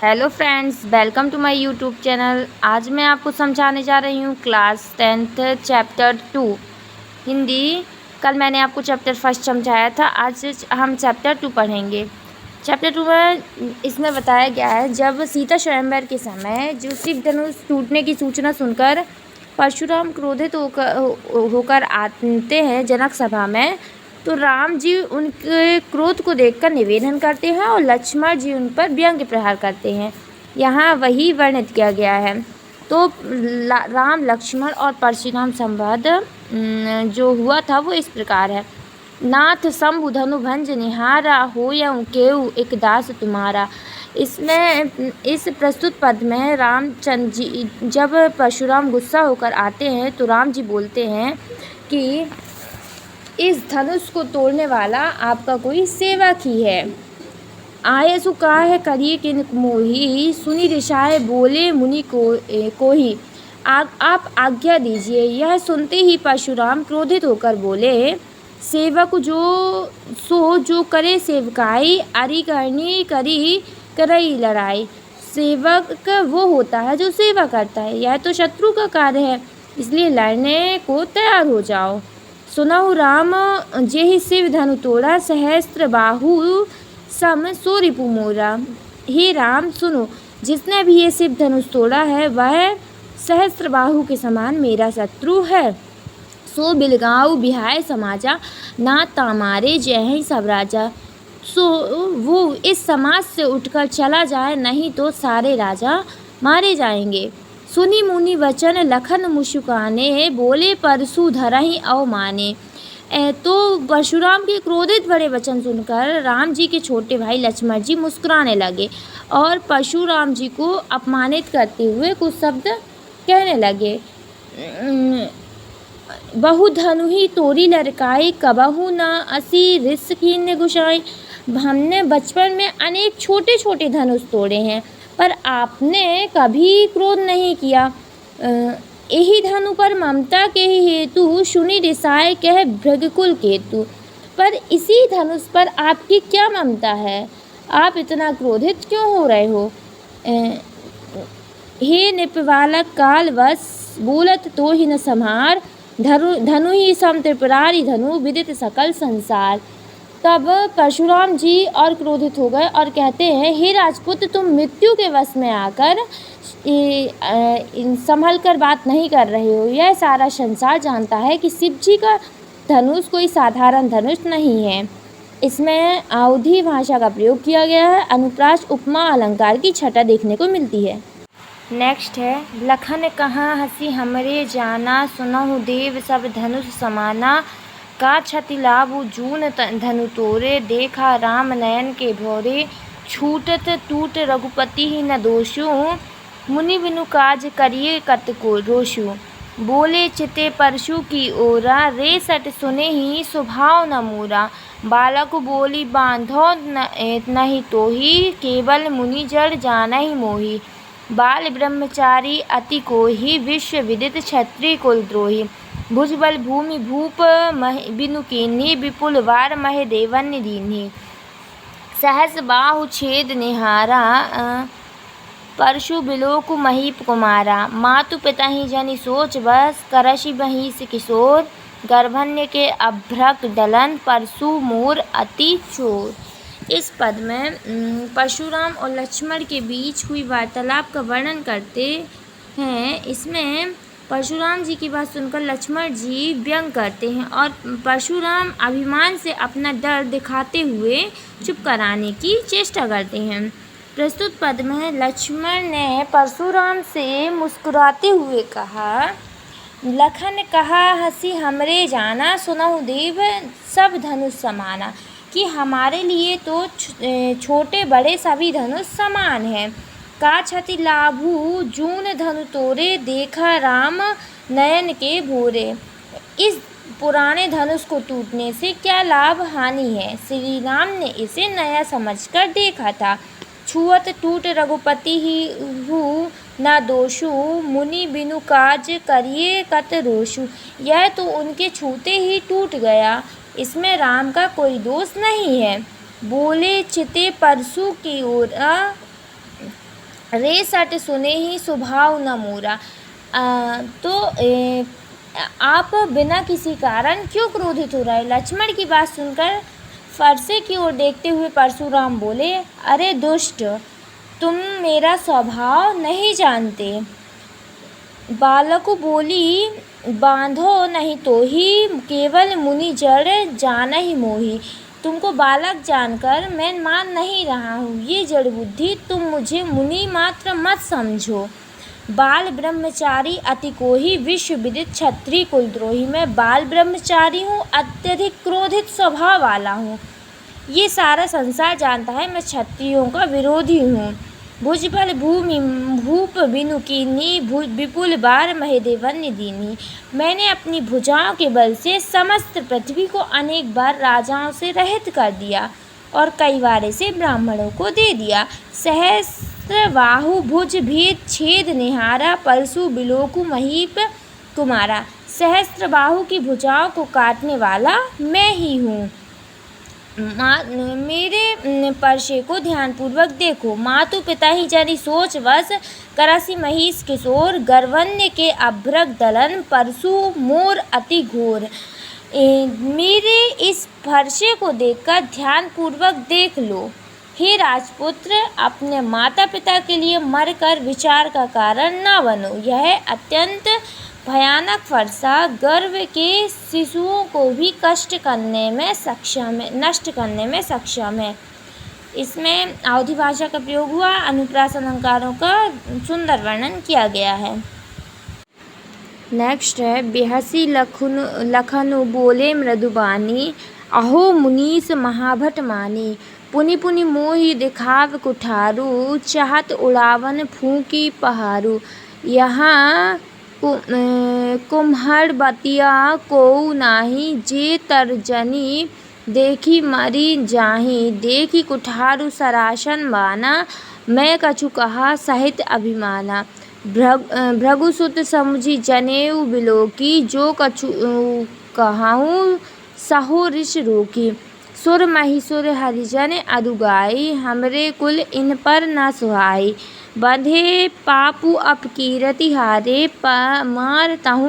Hello friends, welcome to my YouTube channel. आज मैं आपको समझाने जा रही हूँ क्लास 10th चैप्टर 2 हिंदी। कल मैंने आपको चैप्टर 1 समझाया था, आज हम चैप्टर 2 पढ़ेंगे। चैप्टर 2 में इसमें बताया गया है, जब सीता स्वयंवर के समय जो शिव धनुष टूटने की सूचना सुनकर परशुराम क्रोधित होकर आते हैं जनक सभा में, तो राम जी उनके क्रोध को देखकर निवेदन करते हैं और लक्ष्मण जी उन पर व्यंग्य प्रहार करते हैं। यहाँ वही वर्णित किया गया है। तो राम लक्ष्मण और परशुराम संवाद जो हुआ था वो इस प्रकार है। नाथ शंभु धनु भंज निहारा, हो या केऊ एक दास तुम्हारा। इसमें इस प्रस्तुत पद में रामचंद्र जी जब परशुराम गुस्सा होकर आते हैं तो राम जी बोलते हैं कि इस धनुष को तोड़ने वाला आपका कोई सेवक ही है। आये सु काहे करिए किन मोही, सुनी रिसाए बोले मुनि को ही। आप आज्ञा दीजिए। यह सुनते ही परशुराम क्रोधित होकर बोले, सेवक जो करे सेवकाई, अरि करनी करी करई लड़ाई। सेवक वो होता है जो सेवा करता है, यह तो शत्रु का कार्य है, इसलिए लड़ने को तैयार हो जाओ। सुनहु राम जेहि शिव धनु तोड़ा, सहस्त्र बाहु सम सो रिपु मोरा। हे राम सुनो, जिसने भी ये शिव धनुष तोड़ा है वह सहस्त्र बाहु के समान मेरा शत्रु है। सो बिलगाऊ बिहाय समाजा, ना तामारे जय सब राजा। सो वो इस समाज से उठकर चला जाए, नहीं तो सारे राजा मारे जाएंगे। सुनी मुनि वचन लखन मुस्काने, बोले परशु धरहि अवमाने। तो परशुराम के क्रोधित बड़े वचन सुनकर राम जी के छोटे भाई लक्ष्मण जी मुस्कुराने लगे और परशुराम जी को अपमानित करते हुए कुछ शब्द कहने लगे। बहु धनु ही तोरी लड़काई, कबहू न असी रिस कीन्य गुसाई। हमने बचपन में अनेक छोटे छोटे धनुष तोड़े हैं, पर आपने कभी क्रोध नहीं किया। यही धनु पर ममता के हेतु सुनी रिसाए कह भृगकुल केतु। पर इसी धनुष पर आपकी क्या ममता है? आप इतना क्रोधित क्यों हो रहे हो? हे निपवालक काल वश, बोलत तो ही न संहार। धनु ही सम त्रिपुरारी धनु, विदित सकल संसार। तब परशुराम जी और क्रोधित हो गए और कहते हैं, हे राजपुत्र, तुम मृत्यु के वश में आकर संभल कर बात नहीं कर रहे हो। यह सारा संसार जानता है कि शिव जी का धनुष कोई साधारण धनुष नहीं है। इसमें अवधी भाषा का प्रयोग किया गया है। अनुप्रास उपमा अलंकार की छटा देखने को मिलती है। नेक्स्ट है, लखन कहाँ हंसी हमरे जाना, सुनहु देव सब धनुष समाना। का क्षति लाभु जून धनु तोरे, देखा राम नयन के भोरे। छूटत टूट रघुपति ही न दोषु, मुनि बिनु काज करिए कत को रोषु। बोले चिते परशु की ओरा, रे सट सुने ही स्वभाव न मोरा। बालक बोली बांधो नहीं तोही, केवल मुनि जड़ जाना ही मोही। बाल ब्रह्मचारी अति कोही, विश्व विदित क्षत्रिय कुल द्रोही। भुजबल भूमि भूप बिनु कीन्ही, विपुल वार मह देवन्य दीन्ही। सहस बाहु छेद निहारा, परशु बिलोक महीप कुमारा। मातु पिता ही जनि सोच बस, करशि बहिष किशोर। गर्भन्य के अभ्रक दलन, परशु मोर अति चोर। इस पद में परशुराम और लक्ष्मण के बीच हुई वार्तालाप का वर्णन करते हैं। इसमें परशुराम जी की बात सुनकर लक्ष्मण जी व्यंग करते हैं और परशुराम अभिमान से अपना डर दिखाते हुए चुप कराने की चेष्टा करते हैं। प्रस्तुत पद में लक्ष्मण ने परशुराम से मुस्कुराते हुए कहा, लखन कहा हंसी हमरे जाना, सुनहु देव सब धनुष समाना। कि हमारे लिए तो छोटे बड़े सभी धनुष समान हैं। का क्षति लाभु जून धनु तोरे, देखा राम नयन के भोरे। इस पुराने धनुष को टूटने से क्या लाभ हानि है? श्री राम ने इसे नया समझकर देखा था। छुअत टूट रघुपति ही हूँ न दोषु, मुनि बिनु काज करिए कत रोषु। यह तो उनके छूते ही टूट गया, इसमें राम का कोई दोष नहीं है। बोले चिते परशु की ओरा, रे सट सुने ही स्वभाव न मोरा। तो आप बिना किसी कारण क्यों क्रोधित हो रहे? लक्ष्मण की बात सुनकर फरसे की ओर देखते हुए परशुराम बोले, अरे दुष्ट, तुम मेरा स्वभाव नहीं जानते। बालक बोली, बांधो नहीं तो ही केवल मुनि जड़ जाना ही मोही। तुमको बालक जानकर मैं मान नहीं रहा हूँ, ये जड़ बुद्धि तुम मुझे मुनि मात्र मत समझो। बाल ब्रह्मचारी अति कोही, विश्व विदित क्षत्रिय कुलद्रोही। मैं बाल ब्रह्मचारी हूँ, अत्यधिक क्रोधित स्वभाव वाला हूँ। ये सारा संसार जानता है मैं क्षत्रियों का विरोधी हूँ। भुजबल भूमि भूप बिनु कीन्ही, विपुल बार महेदेवन्य दीन्ही। मैंने अपनी भुजाओं के बल से समस्त पृथ्वी को अनेक बार राजाओं से रहित कर दिया और कई बार इसे ब्राह्मणों को दे दिया। सहस्त्रबाहु भुज भेद छेद निहारा, परशु बिलोकु महीप कुमारा। सहस्त्रबाहु की भुजाओं को काटने वाला मैं ही हूँ। मेरे परशे को ध्यानपूर्वक देखो। मातु पिता ही जनि सोच वश, करसी महिष किशोर। गर्वन्य के अभ्रक दलन, परशु मोर अति घोर। मेरे इस फरसे को देखकर ध्यानपूर्वक देख लो। हे राजपुत्र, अपने माता पिता के लिए मरकर विचार का कारण न बनो। यह अत्यंत भयानक फरसा गर्भ के शिशुओं को भी नष्ट करने में सक्षम है। इसमें अवधी भाषा का प्रयोग हुआ, अनुप्रास अलंकारों का सुंदर वर्णन किया गया है। नेक्स्ट है, बेहसी लखनु बोले मृदुबानी, अहो मुनीस महाभट मानी। पुनि पुनि मोहि दिखाव कुठारू, चाहत उड़ावन फूकी पहारू। यहाँ कुम्हड़ बतिया कोउ नाही, जे तर्जनी देखी मरी जाही। देखी कुठारू सरासन बाना, मैं कछु कहा सहित अभिमाना। भृगुसुत समुझी जनेऊ बिलोकी, जो कछु कहाऊँ सहो ऋष रोकी। सुर महिसुर हरिजन अरुगाई, हमरे कुल इन पर न सुहाई। बंधे पापु अपकीरति हारे, मार तहु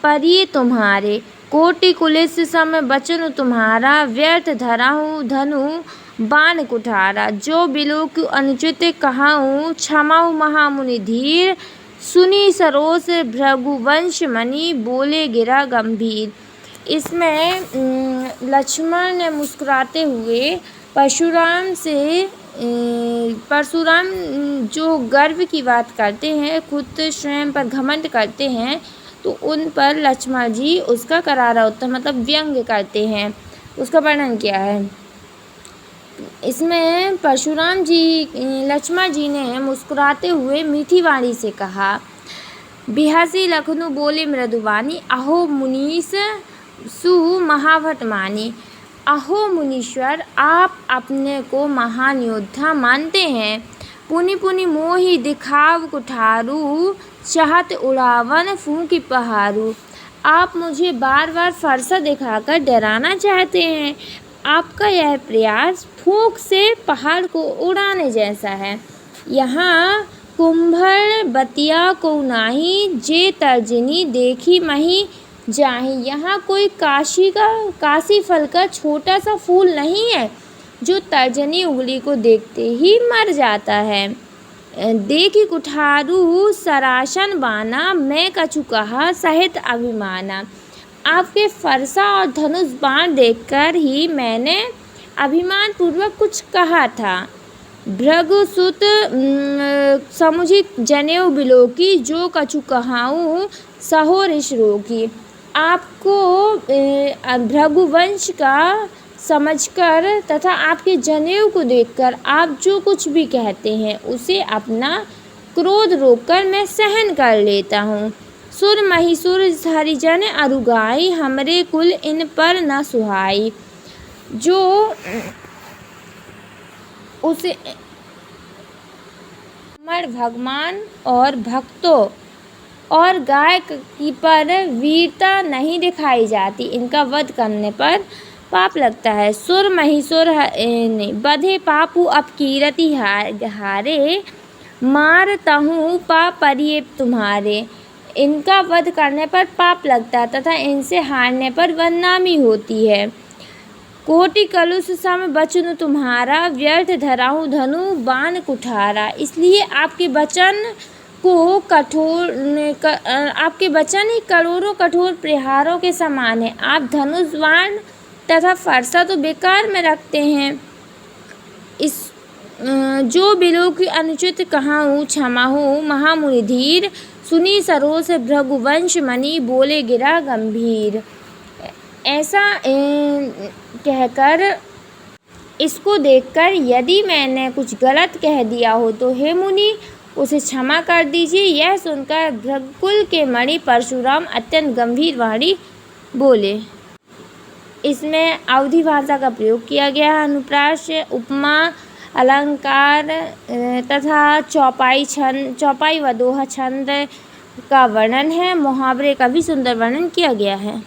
परिये तुम्हारे। कोटि कुलिस सम बचनु तुम्हारा, व्यर्थ धराहु धनु बाण कुठारा। जो बिलोकु अनुचित कहाऊँ, क्षमाऊ महामुनि धीर। सुनी सरोस भृगुवंश मणि, बोले गिरा गंभीर। इसमें लक्ष्मण ने मुस्कुराते हुए परशुराम जो गर्व की बात करते हैं, खुद स्वयं पर घमंड करते हैं, तो उन पर लक्ष्मण जी उसका करारा उत्तर मतलब व्यंग्य करते हैं, उसका वर्णन किया है। इसमें लक्ष्मण जी ने मुस्कुराते हुए मीठी वाणी से कहा, बिहासी लखनु बोले मृदुवानी, अहो मुनीस सु महाभट मानी। अहो मुनीश्वर, आप अपने को महान योद्धा मानते हैं। पुनि पुनि मोहि दिखाव कुठारू, चाहत उड़ावन फूंकी पहारू। आप मुझे बार बार फरसा दिखाकर डराना चाहते हैं। आपका यह प्रयास फूंक से पहाड़ को उड़ाने जैसा है। यहाँ कुम्भड़ बतिया को नाही, जे तर्जनी देखी मही जाही। यहाँ कोई काशी फल का छोटा सा फूल नहीं है जो तर्जनी उंगली को देखते ही मर जाता है। देखी कुठारू सरासन बाना, मैं कछु कहा सहित अभिमाना। आपके फरसा और धनुष बाण देखकर ही मैंने अभिमान पूर्वक कुछ कहा था। भृगुसुत समुझी जनेऊ बिलोकी, जो कछु कहाऊँ सहो ऋष रोकी। आपको भृगुवंश का समझकर तथा आपके जनेऊ को देखकर आप जो कुछ भी कहते हैं उसे अपना क्रोध रोककर मैं सहन कर लेता हूँ। सुर महिसुर हरिजन अरुगाई, हमरे कुल इन पर न सुहाई। जो उसे भगवान और भक्तों और गाय की पर वीरता नहीं दिखाई जाती, इनका वध करने पर पाप लगता है। सुर महिसुर बधे पापु अपकीरति हारे, मारतहूँ पाप परिएप तुम्हारे। इनका वध करने पर पाप लगता है तथा इनसे हारने पर बदनामी होती है। कोटि कलुष सम बचन तुम्हारा, व्यर्थ धराऊँ धनु बाण कुठारा। इसलिए आपके वचन ही करोड़ों कठोर प्रहारों के समान है। आप धनुष बाण तथा फरसा तो बेकार में रखते हैं। इस जो बिलो की अनुचित कहाऊँ क्षमाहूँ महामुनि धीर, सुनी सरोस भृगुवंश मणि बोले गिरा गंभीर। ऐसा कहकर, इसको देखकर यदि मैंने कुछ गलत कह दिया हो तो हे मुनि उसे क्षमा कर दीजिए। यह सुनकर भृगुकुल के मणि परशुराम अत्यंत गंभीर वाणी बोले। इसमें अवधी भाषा का प्रयोग किया गया है। अनुप्रास, उपमा, अलंकार तथा चौपाई व दोहा छंद का वर्णन है। मुहावरे का भी सुंदर वर्णन किया गया है।